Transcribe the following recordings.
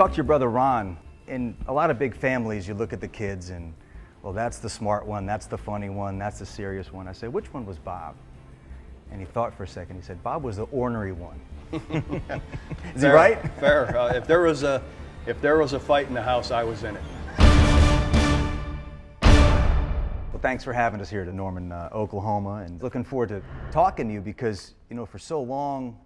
talked to your brother Ron. In a lot of big families, you look at the kids and, well, that's the smart one, that's the funny one, that's the serious one. I said, which one was Bob? And he thought for a second. He said, Bob was the ornery one. Is he right? Fair. If there was a fight in the house, I was in it. Well, thanks for having us here to Norman, Oklahoma, and looking forward to talking to you because, you know, for so long,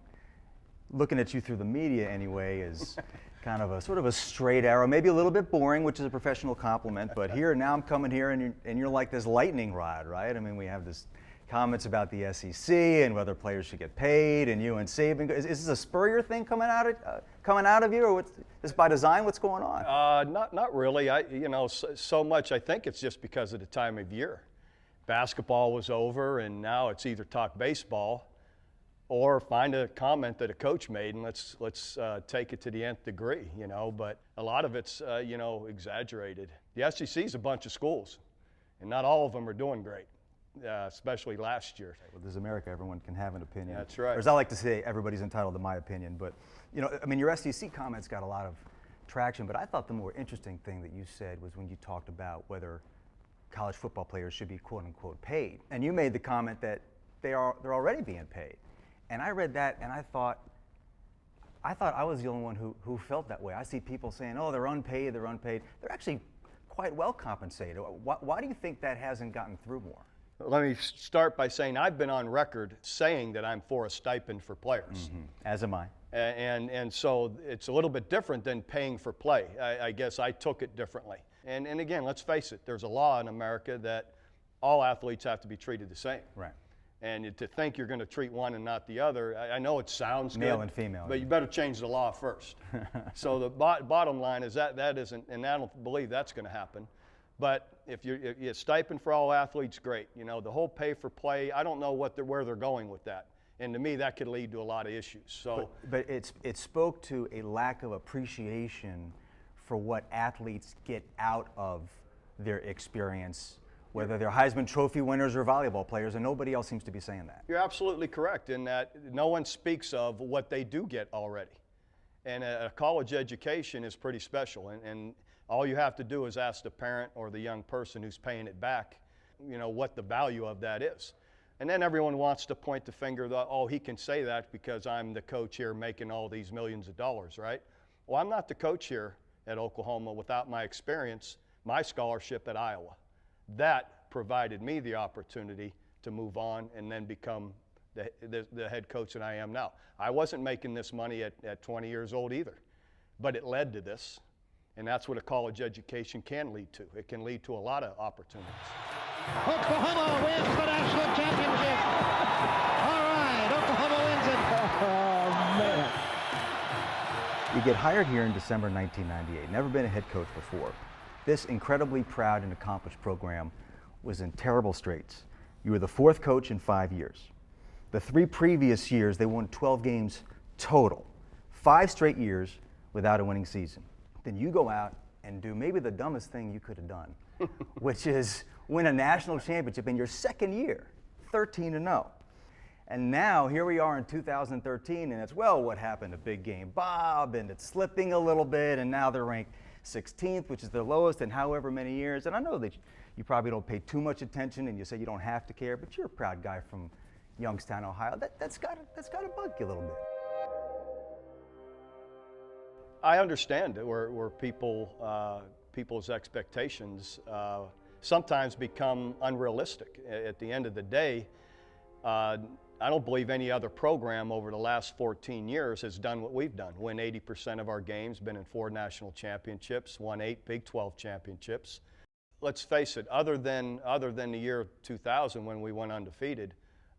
looking at you through the media anyway is kind of a sort of a straight arrow, maybe a little bit boring, which is a professional compliment, but here, now I'm coming here and you're like this lightning rod, right? I mean, we have this comments about the SEC and whether players should get paid and UNC. Is this a Spurrier thing coming out of you, or is this by design? What's going on? Not really. So much. I think it's just because of the time of year. Basketball was over, and now it's either talk baseball or find a comment that a coach made and let's take it to the nth degree. You know, but a lot of it's exaggerated. The SEC is a bunch of schools, and not all of them are doing great. Especially last year. Well, this is America. Everyone can have an opinion. That's right. Or as I like to say, everybody's entitled to my opinion. But, you know, I mean, your SEC comments got a lot of traction, but I thought the more interesting thing that you said was when you talked about whether college football players should be quote-unquote paid. And you made the comment that they're already being paid. And I read that and I thought I was the only one who felt that way. I see people saying, oh, they're unpaid. They're actually quite well compensated. Why do you think that hasn't gotten through more? Let me start by saying I've been on record saying that I'm for a stipend for players. Mm-hmm. As am I. And so it's a little bit different than paying for play. I guess I took it differently. And again, let's face it, there's a law in America that all athletes have to be treated the same. Right. And to think you're going to treat one and not the other, I know it sounds male good, and female, but you better change the law first. So the bottom line is that isn't, and I don't believe that's going to happen. But if you stipend for all athletes, great. You know, the whole pay for play, I don't know where they're going with that. And to me, that could lead to a lot of issues. So, but it spoke to a lack of appreciation for what athletes get out of their experience, whether they're Heisman Trophy winners or volleyball players, and nobody else seems to be saying that. You're absolutely correct in that no one speaks of what they do get already. And a college education is pretty special. And all you have to do is ask the parent or the young person who's paying it back, you know, what the value of that is. And then everyone wants to point the finger that, oh, he can say that because I'm the coach here making all these millions of dollars, right? Well, I'm not the coach here at Oklahoma without my experience, my scholarship at Iowa. That provided me the opportunity to move on and then become the head coach that I am now. I wasn't making this money at 20 years old either, but it led to this. And that's what a college education can lead to. It can lead to a lot of opportunities. Oklahoma wins the national championship. All right, Oklahoma wins it. Oh, man. You get hired here in December 1998. Never been a head coach before. This incredibly proud and accomplished program was in terrible straits. You were the fourth coach in 5 years. The 3 previous years, they won 12 games total. 5 straight years without a winning season. Then you go out and do maybe the dumbest thing you could have done, which is win a national championship in your second year, 13-0. And now here we are in 2013, and it's, well, what happened to Big Game Bob, and it's slipping a little bit, and now they're ranked 16th, which is their lowest in however many years. And I know that you probably don't pay too much attention, and you say you don't have to care, but you're a proud guy from Youngstown, Ohio. That's got to bug you a little bit. I understand it, where people's expectations sometimes become unrealistic. At the end of the day, I don't believe any other program over the last 14 years has done what we've done. Win 80% of our games, been in 4 national championships, won 8 Big 12 championships. Let's face it, other than the year 2000 when we went undefeated,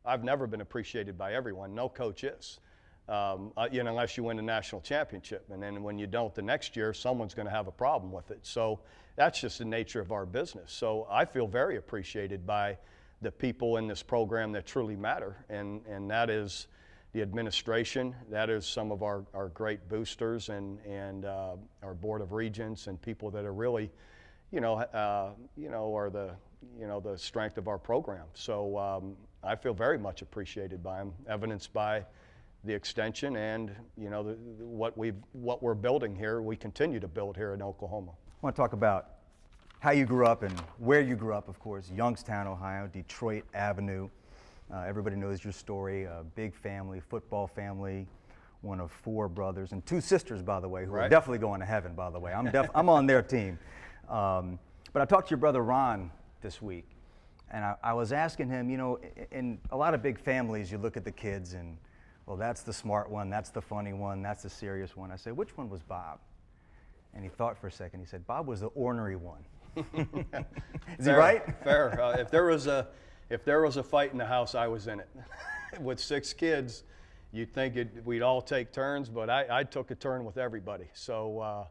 I've never been appreciated by everyone. No coach is. Unless you win a national championship. And then when you don't the next year, someone's going to have a problem with it. So that's just the nature of our business. So I feel very appreciated by the people in this program that truly matter, and that is the administration, that is some of our great boosters and our Board of Regents and people that are really, are the strength of our program. So I feel very much appreciated by them, evidenced by the extension and what we're building here, we continue to build here in Oklahoma. I want to talk about how you grew up and where you grew up, of course. Youngstown, Ohio, Detroit Avenue. Everybody knows your story. A big family, football family, one of 4 brothers and 2 sisters, by the way, who are definitely going to heaven, by the way. I'm on their team. But I talked to your brother Ron this week, and I was asking him, in a lot of big families, you look at the kids and, well, that's the smart one, that's the funny one, that's the serious one. I said, which one was Bob? And he thought for a second. He said, Bob was the ornery one. Is he right? Fair. If there was a fight in the house, I was in it. With 6 kids, you'd think we'd all take turns, but I took a turn with everybody. So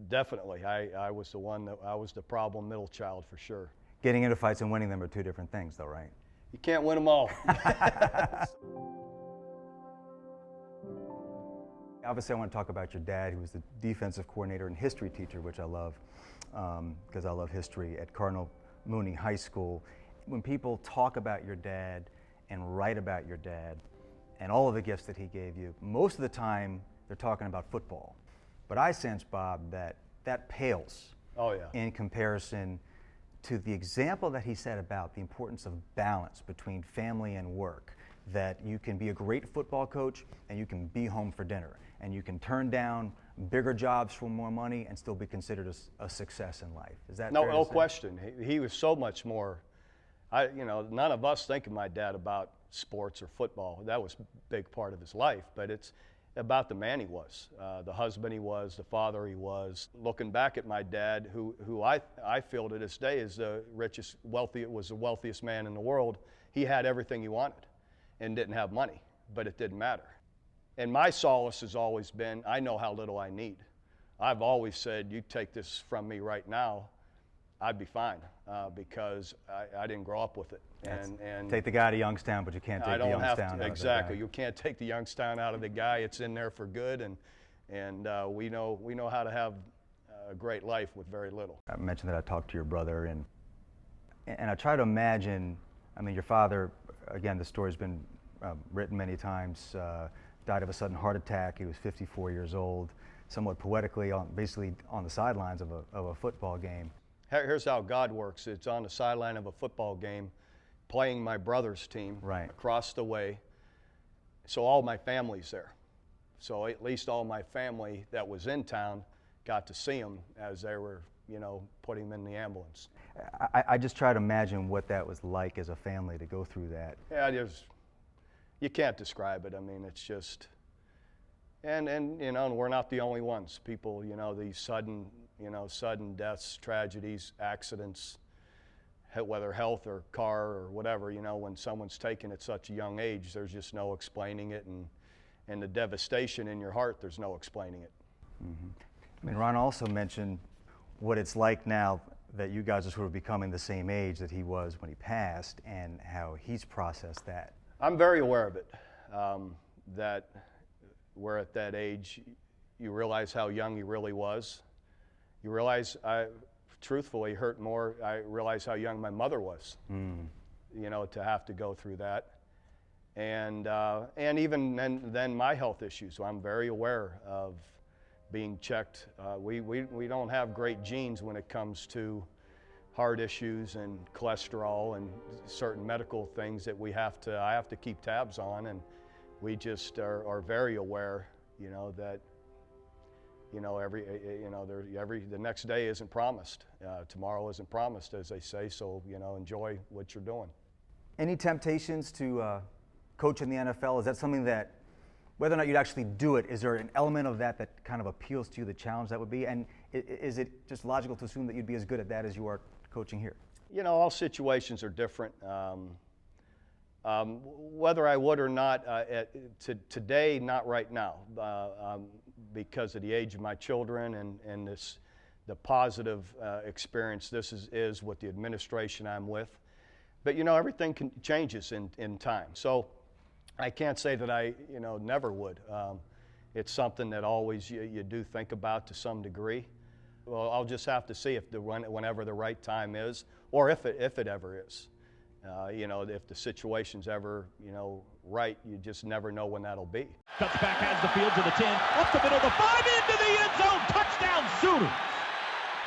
definitely, I was the one I was the problem middle child for sure. Getting into fights and winning them are 2 different things, though, right? You can't win them all. Obviously, I want to talk about your dad, who was the defensive coordinator and history teacher, which I love, because I love history at Cardinal Mooney High School. When people talk about your dad and write about your dad and all of the gifts that he gave you, most of the time they're talking about football. But I sense, Bob, that pales in comparison to the example that he said about the importance of balance between family and work, that you can be a great football coach and you can be home for dinner, and you can turn down bigger jobs for more money and still be considered a success in life. Is that fair to No say? question. He was so much more. None of us think of my dad about sports or football. That was a big part of his life, but it's about the man he was, the husband he was, the father he was. Looking back at my dad, who I feel to this day is the wealthiest man in the world. He had everything he wanted and didn't have money, but it didn't matter. And my solace has always been, I know how little I need. I've always said, you take this from me right now, I'd be fine, because I didn't grow up with it. And take the guy to Youngstown, but you can't take the Youngstown out of exactly. You can't take the Youngstown out of the guy. It's in there for good, and we know how to have a great life with very little. I mentioned that I talked to your brother, and I try to imagine. I mean, your father, again, the story's been written many times. Died of a sudden heart attack. He was 54 years old. Somewhat poetically, basically on the sidelines of a football game. Here's how God works. It's on the sideline of a football game, playing my brother's team across the way. So all my family's there. So at least all my family that was in town got to see him as they were, putting him in the ambulance. I just try to imagine what that was like as a family to go through that. Yeah, you can't describe it. I mean, it's just, and we're not the only ones. People, these sudden deaths, tragedies, accidents, whether health or car or whatever, when someone's taken at such a young age, there's just no explaining it, and the devastation in your heart, there's no explaining it. Mm-hmm. I mean, Ron also mentioned what it's like now that you guys are sort of becoming the same age that he was when he passed, and how he's processed that. I'm very aware of it, that we're at that age. You realize how young he really was. You realize, truthfully, hurt more. I realize how young my mother was, to have to go through that. And even then my health issues. So I'm very aware of being checked. We don't have great genes when it comes to heart issues and cholesterol and certain medical things that I have to keep tabs on, and we just are very aware, that the next day isn't promised, tomorrow isn't promised, as they say. So enjoy what you're doing. Any temptations to coach in the NFL? Is that something that, whether or not you'd actually do it, is there an element of that kind of appeals to you, the challenge that would be? And is it just logical to assume that you'd be as good at that as you are coaching here? All situations are different. Whether I would or not, today, not right now, because of the age of my children and the positive experience this is with the administration I'm with. But everything changes in time. So I can't say that I never would. It's something that always you do think about to some degree. Well, I'll just have to see whenever the right time is, or if it ever is. If the situation's ever right, you just never know when that'll be. Cuts back, has the field to the 10, up the middle, the 5, into the end zone, touchdown Sooners.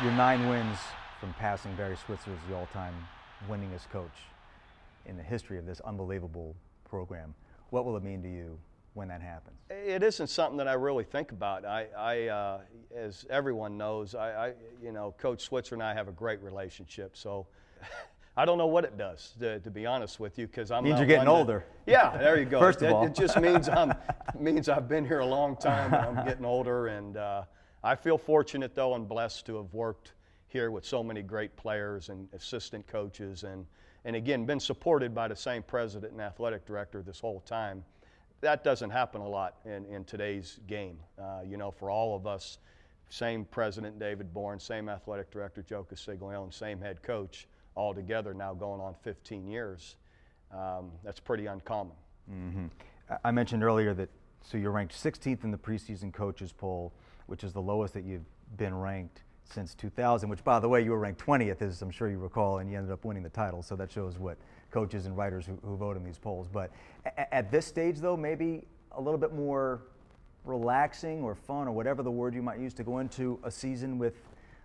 Your 9 wins from passing Barry Switzer as the all-time winningest coach in the history of this unbelievable program. What will it mean to you when that happens? It isn't something that I really think about. As everyone knows, Coach Switzer and I have a great relationship. So I don't know what it does, to be honest with you, because I'm. Means you're getting older. Yeah, there you go. First of all, it just means I've been here a long time and I'm getting older, and I feel fortunate though and blessed to have worked here with so many great players and assistant coaches, and again been supported by the same president and athletic director this whole time. That doesn't happen a lot in today's game. For all of us, same president David Bourne, same athletic director Joe Casiglio, and same head coach all together now going on 15 years. That's pretty uncommon. Mm-hmm. I mentioned earlier that you're ranked 16th in the preseason coaches poll, which is the lowest that you've been ranked since 2000, which, by the way, you were ranked 20th, as I'm sure you recall, and you ended up winning the title. So that shows what coaches and writers who vote in these polls. But at this stage, though, maybe a little bit more relaxing or fun or whatever the word you might use to go into a season with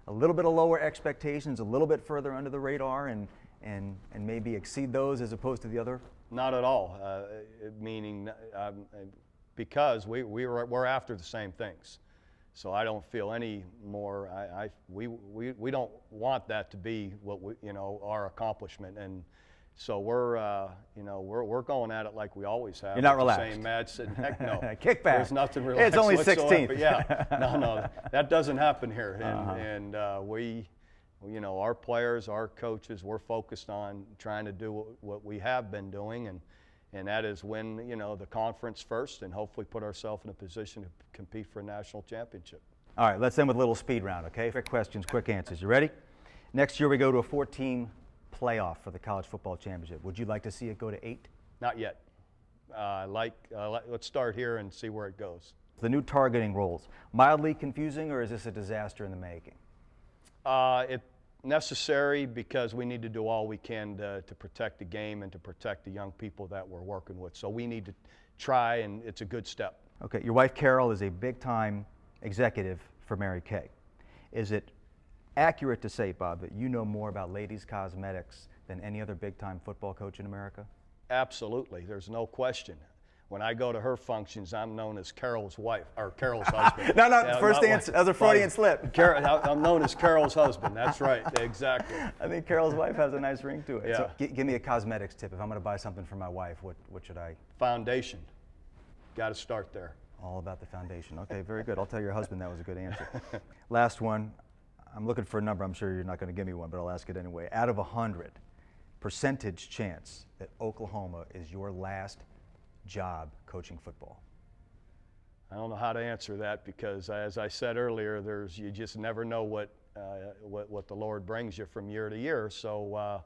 a little bit of lower expectations, a little bit further under the radar, and maybe exceed those as opposed to the other? Not at all. Meaning, because we're after the same things. So I don't feel any more. We don't want that to be what our accomplishment, and so we're going at it like we always have. You're not relaxed. Same match, and heck no. Kick back. There's nothing relaxed. It's only whatsoever. 16th. Yeah, no, that doesn't happen here. And our players, our coaches, we're focused on trying to do what we have been doing, and that is win, the conference first and hopefully put ourselves in a position to compete for a national championship. All right, let's end with a little speed round, okay? Quick questions, quick answers. You ready? Next year we go to a 4-team playoff for the college football championship. Would you like to see it go to 8? Not yet. Let's start here and see where it goes. The new targeting rules, mildly confusing, or is this a disaster in the making? It's necessary because we need to do all we can to protect the game and to protect the young people that we're working with. So we need to try, and it's a good step. Okay, your wife Carol is a big-time executive for Mary Kay. Is it accurate to say, Bob, that you know more about ladies' cosmetics than any other big-time football coach in America? Absolutely, there's no question. When I go to her functions, I'm known as Carol's wife, or Carol's husband. No, first answer, that was a Freudian slip. I'm known as Carol's husband, that's right, exactly. I think Carol's wife has a nice ring to it. Yeah. So give me a cosmetics tip. If I'm going to buy something for my wife, what should I? Foundation. Got to start there. All about the foundation. Okay, very good. I'll tell your husband that was a good answer. Last one. I'm looking for a number. I'm sure you're not going to give me one, but I'll ask it anyway. Out of 100, percentage chance that Oklahoma is your last job coaching football? I don't know how to answer that because, as I said earlier, you just never know what the Lord brings you from year to year. So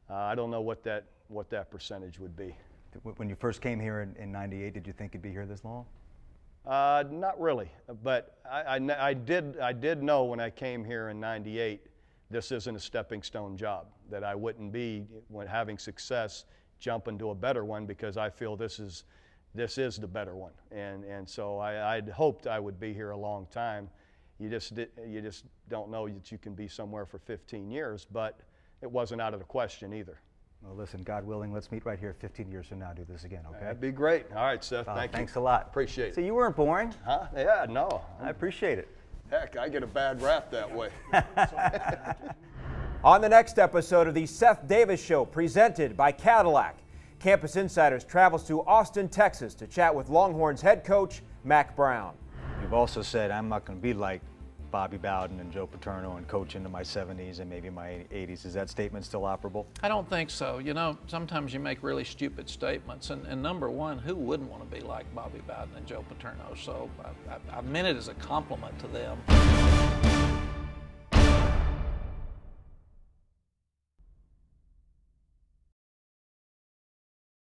I don't know what that percentage would be. When you first came here in '98, did you think you'd be here this long? Not really, but I did know when I came here in '98, this isn't a stepping stone job, that I wouldn't be, when having success, jumping to a better one, because I feel this is the better one. And so I'd hoped I would be here a long time. You just don't know that you can be somewhere for 15 years, but it wasn't out of the question either. Well, listen, God willing, let's meet right here 15 years from now, do this again, okay? That'd be great. All right, Seth, thank you. Thanks a lot. Appreciate it. So you weren't boring? Huh? Yeah, no. I appreciate it. Heck, I get a bad rap that way. On the next episode of the Seth Davis Show, presented by Cadillac, Campus Insiders travels to Austin, Texas to chat with Longhorns head coach Mack Brown. You've also said I'm not going to be like Bobby Bowden and Joe Paterno and coach into my 70s and maybe my 80s. Is that statement still operable? I don't think so. You know, sometimes you make really stupid statements, and number one, who wouldn't want to be like Bobby Bowden and Joe Paterno? So I meant it as a compliment to them.